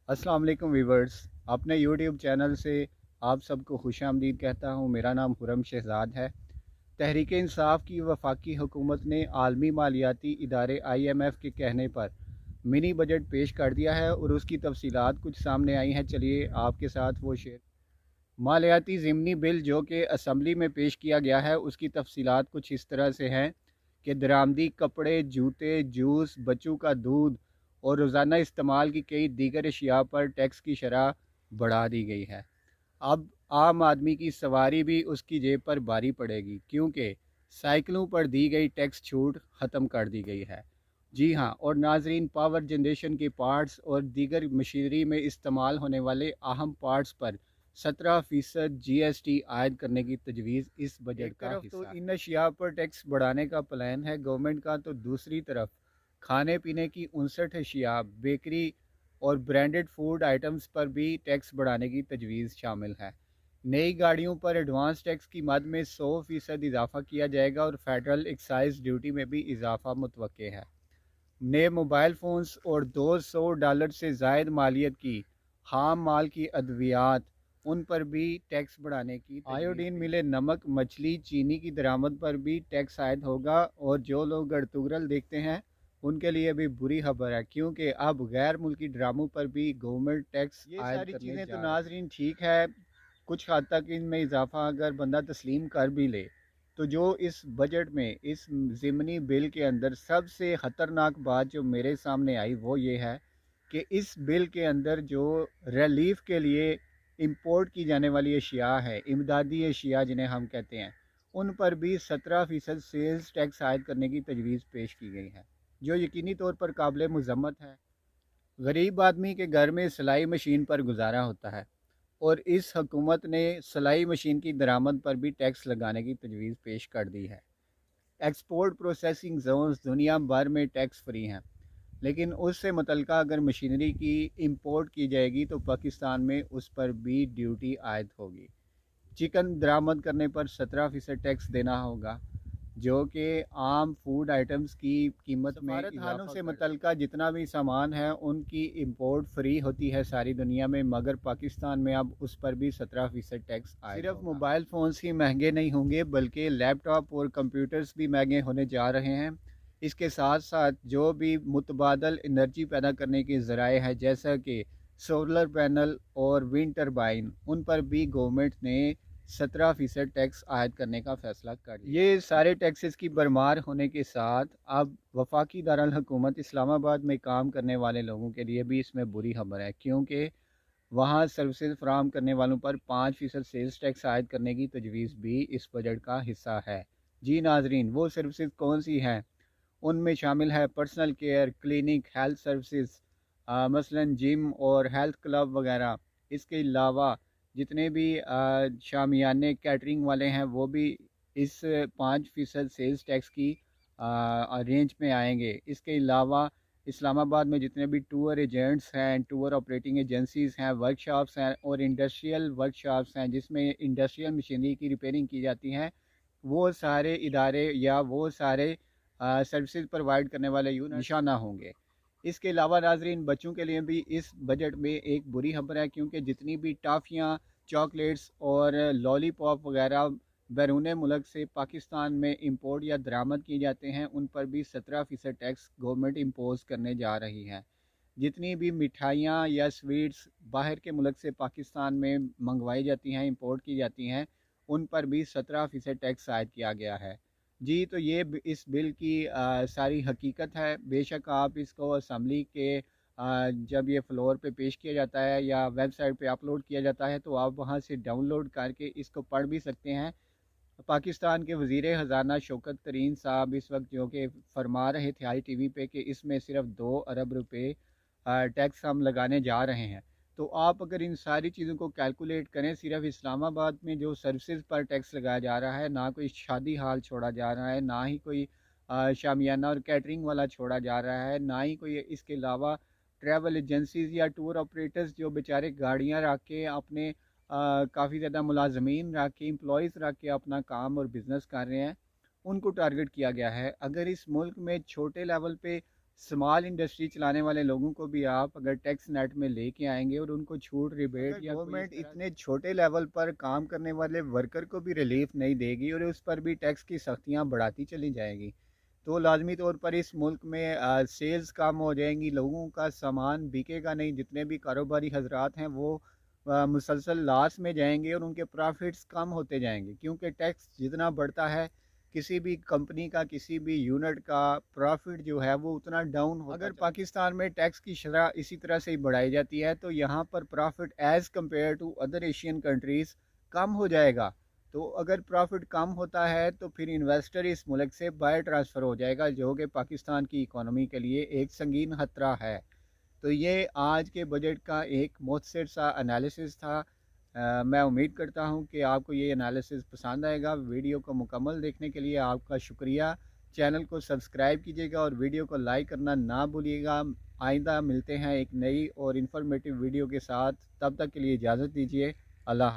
अस्सलाम वालेकुम वीवर्स। अपने यूट्यूब चैनल से आप सबको खुश आमदीद कहता हूँ। मेरा नाम खुरम शहजाद है। तहरीक इंसाफ की वफाकी हुकूमत ने आलमी मालियाती इदारे IMF के कहने पर मिनी बजट पेश कर दिया है और उसकी तफसीलात कुछ सामने आई हैं। चलिए आपके साथ वो शेयर। मालियाती ज़िमनी बिल जो कि असम्बली में पेश किया गया है, उसकी तफसीलात कुछ इस तरह से हैं कि दरामदी कपड़े, जूते, जूस, बच्चों का दूध और रोज़ाना इस्तेमाल की कई दीगर अशिया पर टैक्स की शरह बढ़ा दी गई है। अब आम आदमी की सवारी भी उसकी जेब पर भारी पड़ेगी, क्योंकि साइकिलों पर दी गई टैक्स छूट ख़त्म कर दी गई है। जी हाँ, और नाजरीन, पावर जनरेशन के पार्ट्स और दीगर मशीनरी में इस्तेमाल होने वाले अहम पार्ट्स पर 17% GST आयद करने की तजवीज़ इस बजट का हिस्सा है। एक तरफ तो इन अशिया पर टैक्स बढ़ाने का प्लान है गवर्नमेंट का, तो दूसरी तरफ खाने पीने की 59 अशिया, बेकरी और ब्रांडेड फूड आइटम्स पर भी टैक्स बढ़ाने की तजवीज़ शामिल है। नई गाड़ियों पर एडवांस टैक्स की मद में 100% इजाफा किया जाएगा और फेडरल एक्साइज ड्यूटी में भी इजाफा मुतवक्के है। नए मोबाइल फ़ोन्स और $200 से ज़ायद मालियत की खाम माल की अद्वियात, उन पर भी टैक्स बढ़ाने की आयोडीन मिले नमक, मछली, चीनी की दरामद पर भी टैक्स आयद होगा। और जो लोग गड़तुगरल देखते हैं उनके लिए भी बुरी खबर है, क्योंकि अब गैर मुल्की ड्रामों पर भी गवर्नमेंट टैक्स ये आयद सारी चीज़ें तो नाजरीन ठीक है। कुछ हद तक इनमें इजाफा अगर बंदा तस्लीम कर भी ले, तो जो इस बजट में इस ज़िमनी बिल के अंदर सबसे ख़तरनाक बात जो मेरे सामने आई वो ये है कि इस बिल के अंदर जो रिलीफ के लिए इंपोर्ट की जाने वाली अशिया है, इमदादी अशिया जिन्हें हम कहते हैं, उन पर भी 17% सेल्स टैक्स आयद करने की तजवीज़ पेश की गई है, जो यकीनी तौर पर काबिल मज़म्मत है। गरीब आदमी के घर में सिलाई मशीन पर गुजारा होता है, और इस हुकूमत ने सिलाई मशीन की दरामद पर भी टैक्स लगाने की तजवीज़ पेश कर दी है। एक्सपोर्ट प्रोसेसिंग जोन्स दुनिया भर में टैक्स फ्री हैं, लेकिन उससे मुतल्लिका अगर मशीनरी की इंपोर्ट की जाएगी तो पाकिस्तान में उस पर भी ड्यूटी आयद होगी। चिकन दरामद करने पर 17% टैक्स देना होगा, जो कि आम फूड आइटम्स की कीमत में सफारत खानों से मुतल्लिका जितना भी सामान है उनकी इंपोर्ट फ्री होती है सारी दुनिया में, मगर पाकिस्तान में अब उस पर भी 17% टैक्स आएगा। सिर्फ मोबाइल फ़ोन्स ही महंगे नहीं होंगे, बल्कि लैपटॉप और कंप्यूटर्स भी महंगे होने जा रहे हैं। इसके साथ साथ जो भी मुतबादल एनर्जी पैदा करने के ज़राए हैं, जैसा कि सोलर पैनल और विंड टर्बाइन, उन पर भी गवर्नमेंट ने 17% टैक्स आयद करने का फैसला कर लिया। ये सारे टैक्सेस की भरमार होने के साथ अब वफाकी दारुल हुकूमत इस्लामाबाद में काम करने वाले लोगों के लिए भी इसमें बुरी खबर है, क्योंकि वहाँ सर्विसेज फराहम करने वालों पर 5% सेल्स टैक्स आयद करने की तजवीज़ भी इस बजट का हिस्सा है। जी नाजरीन, वो सर्विसेज कौन सी हैं? उनमें शामिल है personal care, clinic, health services, मसलन जिम और हेल्थ क्लब वगैरह। इसके अलावा जितने भी शामियाने कैटरिंग वाले हैं वो भी इस 5% सेल्स टैक्स की रेंज में आएंगे। इसके अलावा इस्लामाबाद में जितने भी टूर एजेंट्स हैं, टूर ऑपरेटिंग एजेंसीज़ हैं, वर्कशॉप्स हैं और इंडस्ट्रियल वर्कशॉप्स हैं जिसमें इंडस्ट्रियल मशीनरी की रिपेयरिंग की जाती हैं, वो सारे इदारे या वो सारे सर्विसेज प्रोवाइड करने वाले यूनिट निशाना होंगे। इसके अलावा नाजरीन, बच्चों के लिए भी इस बजट में एक बुरी खबर है, क्योंकि जितनी भी टाफ़ियाँ, चॉकलेट्स और लॉलीपॉप वगैरह बैरून मुल्क से पाकिस्तान में इंपोर्ट या दरामद किए जाते हैं, उन पर भी 17% टैक्स गवर्नमेंट इम्पोज करने जा रही है। जितनी भी मिठाइयाँ या स्वीट्स बाहर के मुल्क से पाकिस्तान में मंगवाई जाती हैं, इंपोर्ट की जाती हैं, उन पर भी 17% टैक्स आयद किया गया है। जी, तो ये इस बिल की सारी हकीकत है। बेशक आप इसको असम्बली के जब ये फ्लोर पे पेश किया जाता है या वेबसाइट पे अपलोड किया जाता है, तो आप वहाँ से डाउनलोड करके इसको पढ़ भी सकते हैं। पाकिस्तान के वज़ीर ख़जाना शौकत तरीन साहब इस वक्त जो कि फरमा रहे थे ITV पे कि इसमें सिर्फ 2 अरब रुपए टैक्स हम लगाने जा रहे हैं। तो आप अगर इन सारी चीज़ों को कैलकुलेट करें, सिर्फ इस्लामाबाद में जो सर्विसेज पर टैक्स लगाया जा रहा है, ना कोई शादी हाल छोड़ा जा रहा है, ना ही कोई शामियाना और कैटरिंग वाला छोड़ा जा रहा है, ना ही कोई इसके अलावा ट्रैवल एजेंसीज़ या टूर ऑपरेटर्स जो बेचारे गाड़ियाँ रख के अपने काफ़ी ज़्यादा मुलाजमीन रख के, एम्प्लॉयज़ रख के अपना काम और बिज़नेस कर रहे हैं, उनको टारगेट किया गया है। अगर इस मुल्क में छोटे लेवल पे اسمال انڈسٹری چلانے والے لوگوں کو بھی آپ اگر ٹیکس نیٹ میں لے کے آئیں گے اور ان کو چھوٹ ریبیٹ یا گورنمنٹ اتنے چھوٹے لیول پر کام کرنے والے ورکر کو بھی ریلیف نہیں دے گی اور اس پر بھی ٹیکس کی سختیاں بڑھاتی چلی جائیں گی تو لازمی طور پر اس ملک میں سیلز کم ہو جائیں گی، لوگوں کا سامان بکے گا نہیں، جتنے بھی کاروباری حضرات ہیں وہ مسلسل لاس میں جائیں گے اور ان کے پرافٹس کم ہوتے جائیں گے، کیونکہ ٹیکس جتنا بڑھتا ہے کسی بھی کمپنی کا کسی بھی یونٹ کا پرافٹ جو ہے وہ اتنا ڈاؤن ہوتا ہے۔ اگر پاکستان میں ٹیکس کی شرح اسی طرح سے ہی بڑھائی جاتی ہے تو یہاں پر profit as compare to other Asian countries کم ہو جائے گا، تو اگر پرافٹ کم ہوتا ہے تو پھر انویسٹر اس ملک سے باہر ٹرانسفر ہو جائے گا، جو کہ پاکستان کی اکانومی کے لیے ایک سنگین خطرہ ہے۔ تو یہ آج کے بجٹ کا ایک مؤثر سا انالیسس تھا۔ میں امید کرتا ہوں کہ آپ کو یہ انالیسس پسند آئے گا۔ ویڈیو کو مکمل دیکھنے کے لیے آپ کا شکریہ۔ چینل کو سبسکرائب کیجیے گا اور ویڈیو کو لائک کرنا نہ بھولیے گا۔ آئندہ ملتے ہیں ایک نئی اور انفارمیٹیو ویڈیو کے ساتھ، تب تک کے لیے اجازت دیجیے۔ اللہ حافظ۔